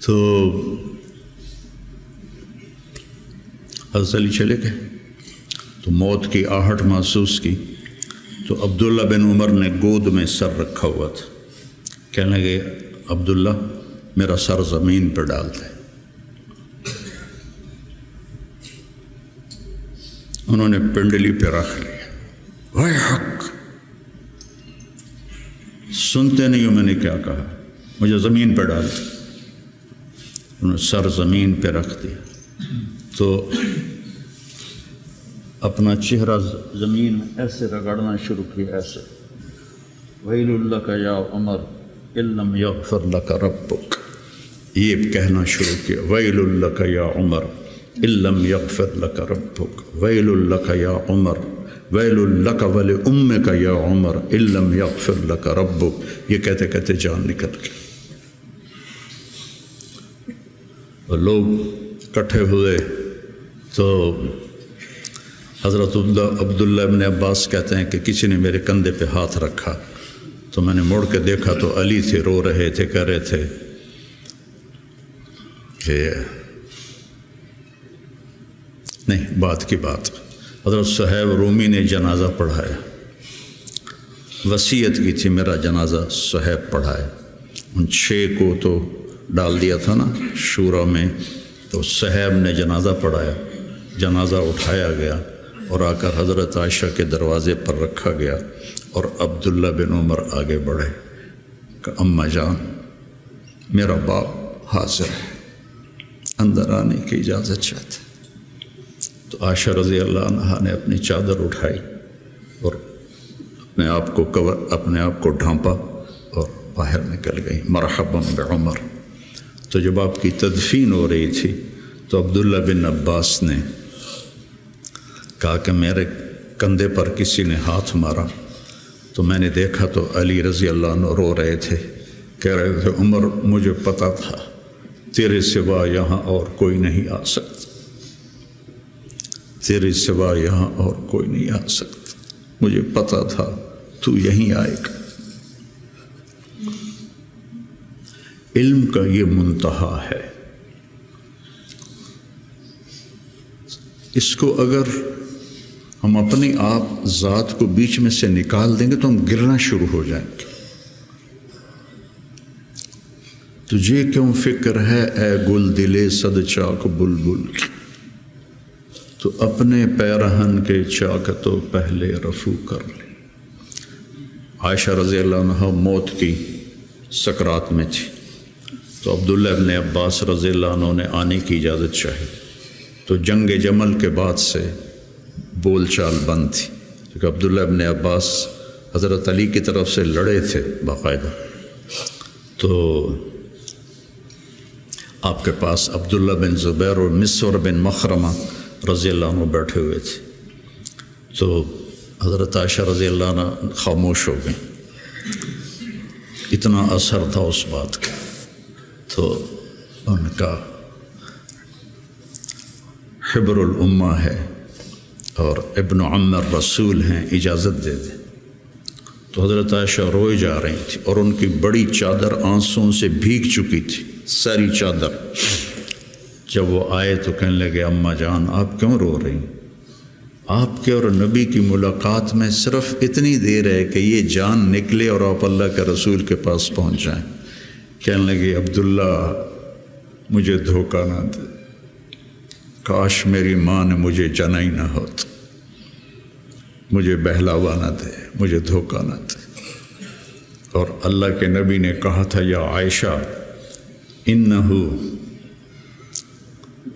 تو حضرت علی چلے گئے، تو موت کی آہٹ محسوس کی، تو عبداللہ بن عمر نے گود میں سر رکھا ہوا تھا، کہنے لگے عبداللہ میرا سر زمین پر ڈال دے۔ انہوں نے پنڈلی پہ رکھ لیا، وَيْحَكَ، سنتے نہیں ہو میں نے کیا کہا، مجھے زمین پہ ڈال دیا۔ انہوں نے سر زمین پہ رکھ دیا تو اپنا چہرہ زمین میں ایسے رگڑنا شروع کیا، ایسے ویل لک یا عمر ان لم یغفر لک ربک، یہ کہنا شروع کیا، ویل لک یا عمر ان لم یغفر لک ربک، ویل لک یا عمر، ویل لک ولامک یا عمر ان لم یغفر لک ربک۔ یہ کہتے کہتے جان نکل گئی اور لوگ اکٹھے ہوئے تو حضرت عبداللہ ابن عباس کہتے ہیں کہ کسی نے میرے کندھے پہ ہاتھ رکھا تو میں نے مڑ کے دیکھا تو علی تھے، رو رہے تھے، کہہ رہے تھے کہ نہیں، بات کی بات، حضرت صہیب رومی نے جنازہ پڑھایا، وصیت کی تھی میرا جنازہ صہیب پڑھائے، ان 6 کو تو ڈال دیا تھا نا شورا میں، تو صہیب نے جنازہ پڑھایا، جنازہ اٹھایا گیا اور آ کر حضرت عائشہ کے دروازے پر رکھا گیا اور عبداللہ بن عمر آگے بڑھے کہ اماں جان میرا باپ حاضر ہے، اندر آنے کی اجازت چاہتے۔ تو عائشہ رضی اللہ عنہا نے اپنی چادر اٹھائی اور اپنے آپ کو ڈھانپا اور باہر نکل گئی، مرحبا بعمر۔ تو جب آپ کی تدفین ہو رہی تھی تو عبداللہ بن عباس نے کہا کہ میرے کندھے پر کسی نے ہاتھ مارا، تو میں نے دیکھا تو علی رضی اللہ عنہ رو رہے تھے، کہہ رہے تھے عمر مجھے پتہ تھا تیرے سوا یہاں اور کوئی نہیں آ سکتا، تیرے سوا یہاں اور کوئی نہیں آ سکتا، مجھے پتہ تھا تو یہیں آئے گا۔ علم کا یہ منتہا ہے، اس کو اگر ہم اپنے آپ ذات کو بیچ میں سے نکال دیں گے تو ہم گرنا شروع ہو جائیں گے۔ تجھے کیوں فکر ہے اے گل دلے صد چاک بلبل کی، تو اپنے پیرہن کے چاک تو پہلے رفو کر لے۔ عائشہ رضی اللہ عنہ موت کی سکرات میں تھی تو عبداللہ ابن عباس رضی اللہ عنہ نے آنے کی اجازت چاہی، تو جنگ جمل کے بعد سے بول چال بند تھی، کیونکہ عبداللہ ابن عباس حضرت علی کی طرف سے لڑے تھے باقاعدہ، تو آپ کے پاس عبداللہ بن زبیر اور مسور بن مخرمہ رضی اللہ عنہ بیٹھے ہوئے تھے، تو حضرت عائشہ رضی اللہ عنہ خاموش ہو گئیں، اتنا اثر تھا اس بات کا۔ تو ان کا حبر الامہ ہے اور ابن عم الرسول ہیں، اجازت دے دیں۔ تو حضرت عائشہ روئے جا رہی تھی اور ان کی بڑی چادر آنسوں سے بھیگ چکی تھی، ساری چادر۔ جب وہ آئے تو کہنے لگے اماں جان آپ کیوں رو رہی؟ آپ کے اور نبی کی ملاقات میں صرف اتنی دیر ہے کہ یہ جان نکلے اور آپ اللہ کے رسول کے پاس پہنچ جائیں۔ کہنے لگے عبداللہ مجھے دھوکہ نہ دے، کاش میری ماں نے مجھے جنا ہی نہ ہوتا، مجھے بہلاوا نہ دے، مجھے دھوکہ نہ دے۔ اور اللہ کے نبی نے کہا تھا یا عائشہ انہو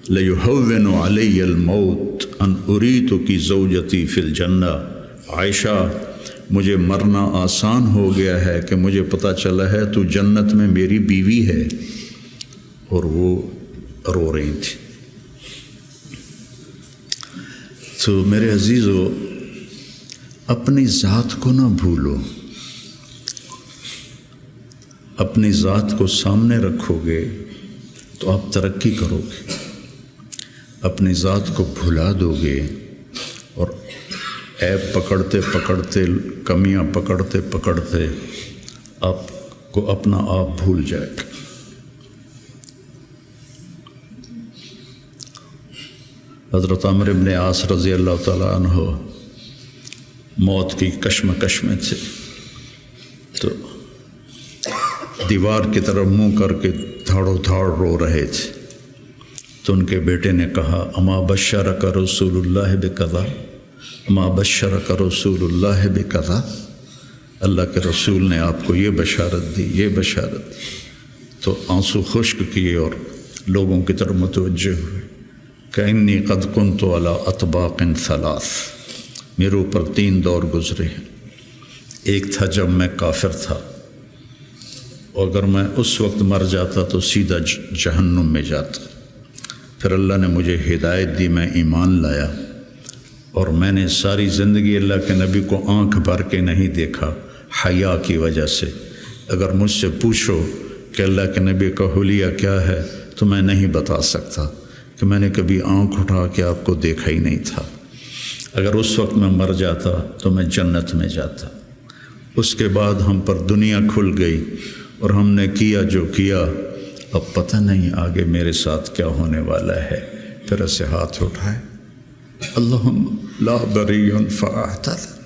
لیہون علی الموت ان اریتک زوجتی فی الجنہ، عائشہ مجھے مرنا آسان ہو گیا ہے کہ مجھے پتہ چلا ہے تو جنت میں میری بیوی ہے۔ اور وہ رو رہی تھی۔ تو میرے عزیزو اپنی ذات کو نہ بھولو، اپنی ذات کو سامنے رکھو گے تو آپ ترقی کرو گے، اپنی ذات کو بھلا دو گے اور عیب پکڑتے پکڑتے، کمیاں پکڑتے پکڑتے آپ کو اپنا آپ بھول جائے گا۔ حضرت عمرو بن عاص رضی اللہ تعالیٰ عنہ موت کی کشمکش میں تھے، تو دیوار کی طرف منہ کر کے دھاڑو دھاڑ رو رہے تھے، تو ان کے بیٹے نے کہا اما بشرک رسول اللہ بکذا، اما بشرک رسول اللہ بکذا، اللہ کے رسول نے آپ کو یہ بشارت دی، یہ بشارت دی، تو آنسو خشک کیے اور لوگوں کی طرف متوجہ ہوئے کہ انی قد کنت علی اطباق ثلاث، میرے اوپر 3 دور گزرے ہیں۔ ایک تھا جب میں کافر تھا، اور اگر میں اس وقت مر جاتا تو سیدھا جہنم میں جاتا۔ پھر اللہ نے مجھے ہدایت دی، میں ایمان لایا، اور میں نے ساری زندگی اللہ کے نبی کو آنکھ بھر کے نہیں دیکھا حیا کی وجہ سے۔ اگر مجھ سے پوچھو کہ اللہ کے نبی کا حلیہ کیا ہے تو میں نہیں بتا سکتا کہ میں نے کبھی آنکھ اٹھا کے آپ کو دیکھا ہی نہیں تھا۔ اگر اس وقت میں مر جاتا تو میں جنت میں جاتا۔ اس کے بعد ہم پر دنیا کھل گئی اور ہم نے کیا جو کیا، اب پتہ نہیں آگے میرے ساتھ کیا ہونے والا ہے۔ پھر اسے ہاتھ اٹھائے، اللہم لا بری فاعتذر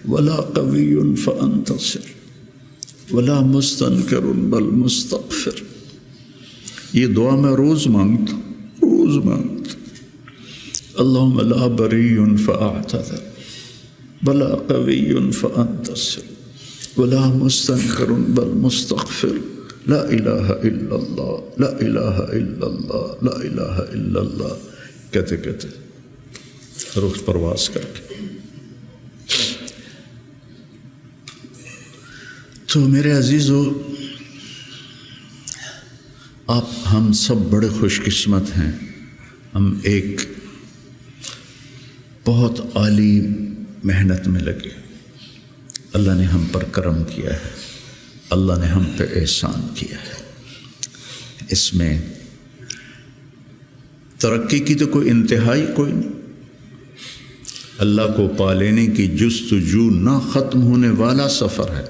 ولا قوی فانتصر ولا مستنکر بل مستغفر۔ یہ دعا میں روز مانگتا ہوں۔ اللہم لا بری فاعتذر ولا قوی فانتصر ولا مستنکر بل مستغفر، لا الہ الا اللہ، لا الہ الا اللہ، لا الہ الا اللہ کہتے کہتے روح پرواز کر کے۔ تو میرے عزیزو، ہم سب بڑے خوش قسمت ہیں، ہم ایک بہت عالی محنت میں لگے۔ اللہ نے ہم پر کرم کیا ہے، اللہ نے ہم پہ احسان کیا ہے۔ اس میں ترقی کی تو کوئی انتہائی کوئی نہیں۔ اللہ کو پا لینے کی جستجو نہ ختم ہونے والا سفر ہے۔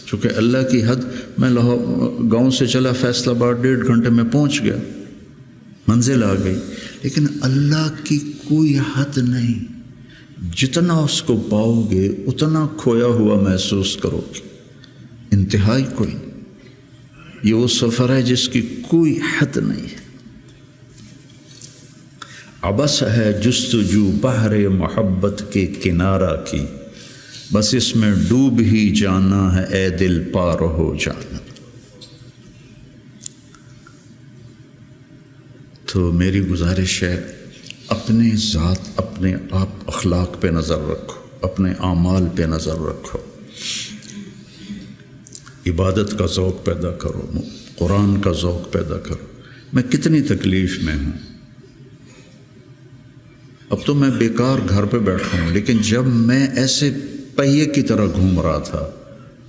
چونکہ اللہ کی حد، میں گاؤں سے چلا فیصل آباد 1.5 گھنٹے میں پہنچ گیا، منزل آ گئی، لیکن اللہ کی کوئی حد نہیں۔ جتنا اس کو پاؤ گے اتنا کھویا ہوا محسوس کرو گے، انتہائی کوئی نہیں۔ یہ وہ سفر ہے جس کی کوئی حد نہیں ہے۔ عبث ہے جستجو بحر محبت کے کنارہ کی، بس اس میں ڈوب ہی جانا ہے اے دل پار ہو جانا۔ تو میری گزارش ہے، اپنے ذات، اپنے آپ اخلاق پہ نظر رکھو، اپنے اعمال پہ نظر رکھو، عبادت کا ذوق پیدا کرو، قرآن کا ذوق پیدا کرو۔ میں کتنی تکلیف میں ہوں، اب تو میں بیکار گھر پہ بیٹھا ہوں، لیکن جب میں ایسے پہیے کی طرح گھوم رہا تھا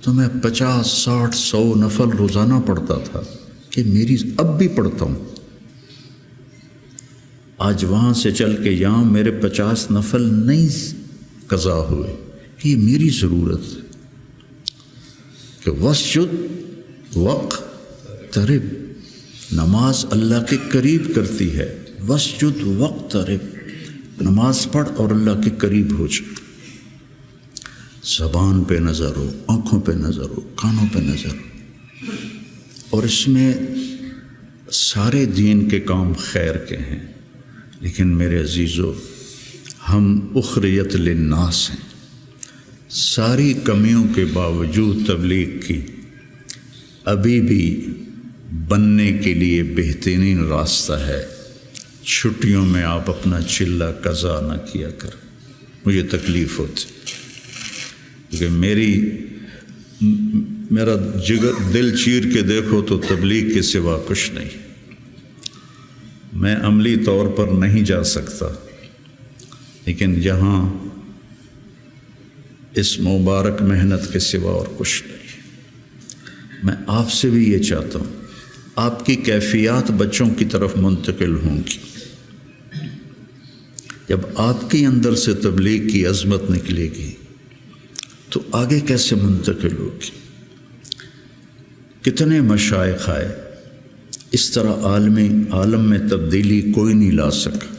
تو میں 50 60 100 نفل روزانہ پڑھتا تھا، کہ میری اب بھی پڑھتا ہوں۔ آج وہاں سے چل کے یہاں میرے 50 نفل نہیں قضا ہوئے، کہ یہ میری ضرورت ہے کہ وسجد وقترب، نماز اللہ کے قریب کرتی ہے۔ وسجد وقترب، نماز پڑھ اور اللہ کے قریب ہو جا۔ زبان پہ نظر ہو، آنکھوں پہ نظر ہو، کانوں پہ نظر ہو، اور اس میں سارے دین کے کام خیر کے ہیں، لیکن میرے عزیزو، ہم اخریت للناس ہیں۔ ساری کمیوں کے باوجود تبلیغ کی، ابھی بھی بننے کے لیے بہترین راستہ ہے۔ چھٹیوں میں آپ اپنا چلہ قضا نہ کیا کر، مجھے تکلیف ہوتی، کیونکہ میرا جگر دل چیر کے دیکھو تو تبلیغ کے سوا کچھ نہیں۔ میں عملی طور پر نہیں جا سکتا، لیکن یہاں اس مبارک محنت کے سوا اور کچھ نہیں۔ میں آپ سے بھی یہ چاہتا ہوں، آپ کی کیفیات بچوں کی طرف منتقل ہوں گی۔ جب آپ کے اندر سے تبلیغ کی عظمت نکلے گی تو آگے کیسے منتقل ہوگی؟ کتنے مشائخ آئے، اس طرح عالم میں تبدیلی کوئی نہیں لا سکا۔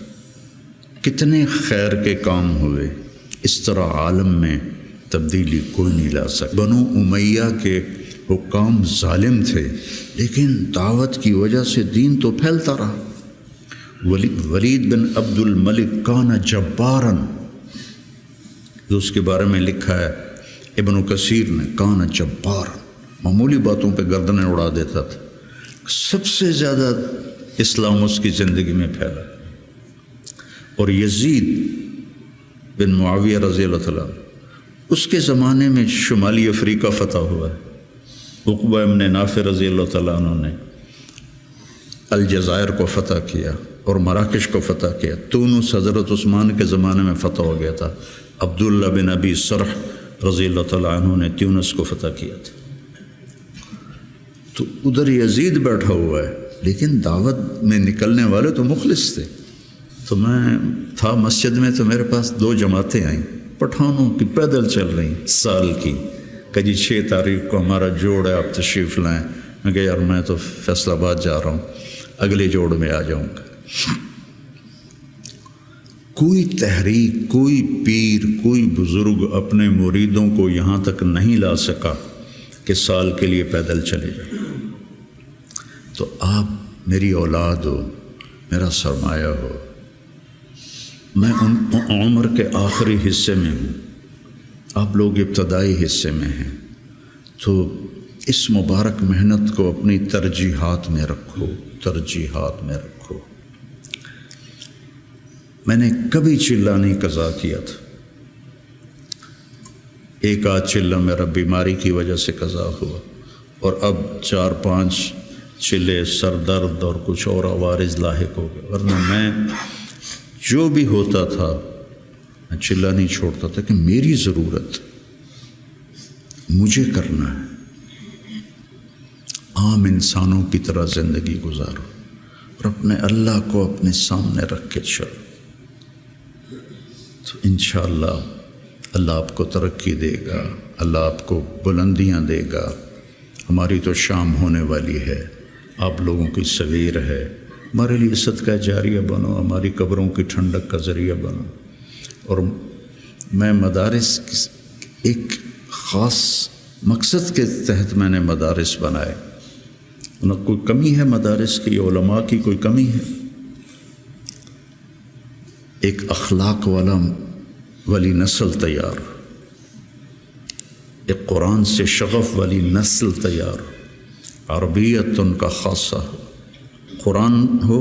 کتنے خیر کے کام ہوئے، اس طرح عالم میں تبدیلی کوئی نہیں لا سکا۔ بنو امیہ کے حکام ظالم تھے، لیکن دعوت کی وجہ سے دین تو پھیلتا رہا۔ ولید بن عبد الملک کان جباراً، جو اس کے بارے میں لکھا ہے ابن کثیر نے کان جبار، معمولی باتوں پہ گردنیں اڑا دیتا تھا، سب سے زیادہ اسلام اس کی زندگی میں پھیلا۔ اور یزید بن معاویہ رضی اللہ تعالیٰ، اس کے زمانے میں شمالی افریقہ فتح ہوا ہے۔ عقبہ ابن نافع رضی اللہ تعالیٰ عنہ نے الجزائر کو فتح کیا اور مراکش کو فتح کیا۔ تونس حضرت عثمان کے زمانے میں فتح ہو گیا تھا۔ عبداللہ بن ابی سرح رضی اللہ تعالیٰ عنہ نے تونس کو فتح کیا تھا۔ تو ادھر یزید بیٹھا ہوا ہے، لیکن دعوت میں نکلنے والے تو مخلص تھے۔ تو میں تھا مسجد میں، تو میرے پاس 2 جماعتیں آئیں پٹھانوں کی، پیدل چل رہی سال کی، کہ جی 6 تاریخ کو ہمارا جوڑ ہے، آپ تشریف لائیں۔ میں کہا یار میں تو فیصل آباد جا رہا ہوں، اگلے جوڑ میں آ جاؤں گا۔ کوئی تحریک، کوئی پیر، کوئی بزرگ اپنے مریدوں کو یہاں تک نہیں لا سکا کہ سال کے لیے پیدل چلے جائیں۔ تو آپ میری اولاد ہو، میرا سرمایہ ہو، میں ان عمر کے آخری حصے میں ہوں، آپ لوگ ابتدائی حصے میں ہیں، تو اس مبارک محنت کو اپنی ترجیحات میں رکھو، ترجیحات میں رکھو۔ میں نے کبھی چلہ نہیں قضا کیا تھا، ایک آدھ چلہ میرا بیماری کی وجہ سے قضا ہوا، اور اب 4-5 چلے سر درد اور کچھ اور عوارض لاحق ہو گئے، ورنہ میں جو بھی ہوتا تھا میں چلہ نہیں چھوڑتا تھا کہ میری ضرورت مجھے کرنا ہے۔ عام انسانوں کی طرح زندگی گزارو اور اپنے اللہ کو اپنے سامنے رکھ کے چلو، تو انشاءاللہ اللہ آپ کو ترقی دے گا، اللہ آپ کو بلندیاں دے گا۔ ہماری تو شام ہونے والی ہے، آپ لوگوں کی صغیر ہے، ہمارے لیے صدقہ جاریہ بنو، ہماری قبروں کی ٹھنڈک کا ذریعہ بنو۔ اور میں مدارس ایک خاص مقصد کے تحت میں نے مدارس بنائے، نہ کوئی کمی ہے مدارس کی، علماء کی کوئی کمی ہے؟ ایک اخلاق والی نسل تیار، ایک قرآن سے شغف والی نسل تیار، عربیت ان کا خاصہ ہو، قرآن ہو،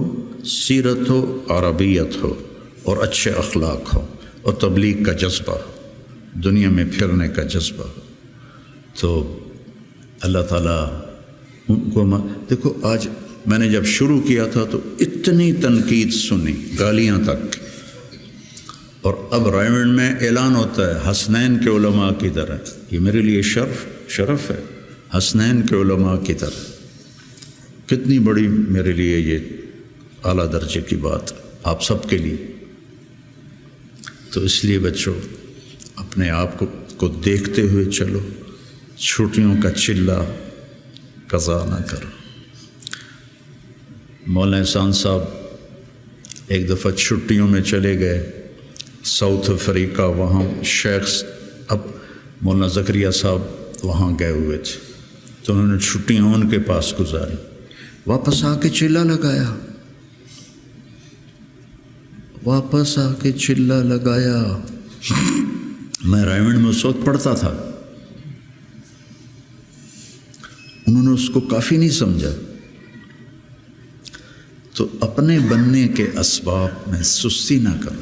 سیرت ہو، عربیت ہو، اور اچھے اخلاق ہو، اور تبلیغ کا جذبہ ہو، دنیا میں پھرنے کا جذبہ ہو۔ تو اللہ تعالیٰ ان کو دیکھو، آج میں نے جب شروع کیا تھا تو اتنی تنقید سنی، گالیاں تک، اور اب رائمنڈ میں اعلان ہوتا ہے حسنین کے علماء کی طرح۔ یہ میرے لیے شرف ہے، حسنین کے علماء کی طرح، کتنی بڑی میرے لیے یہ اعلیٰ درجے کی بات آپ سب کے لیے۔ تو اس لیے بچوں اپنے آپ کو دیکھتے ہوئے چلو، چھٹیوں کا چلہ قضا نہ کرو۔ مولانا احسان صاحب ایک دفعہ چھٹیوں میں چلے گئے ساؤتھ افریقہ، وہاں شیخ اب مولانا زکریا صاحب وہاں گئے ہوئے تھے، تو انہوں نے چھٹیاں ان کے پاس گزاری، واپس آ کے چلہ لگایا، واپس آ کے چلہ لگایا۔ میں رائمنڈ میں اس وقت پڑھتا تھا، انہوں نے اس کو کافی نہیں سمجھا۔ تو اپنے بننے کے اسباب میں سستی نہ کرو،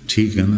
ٹھیک ہے نا؟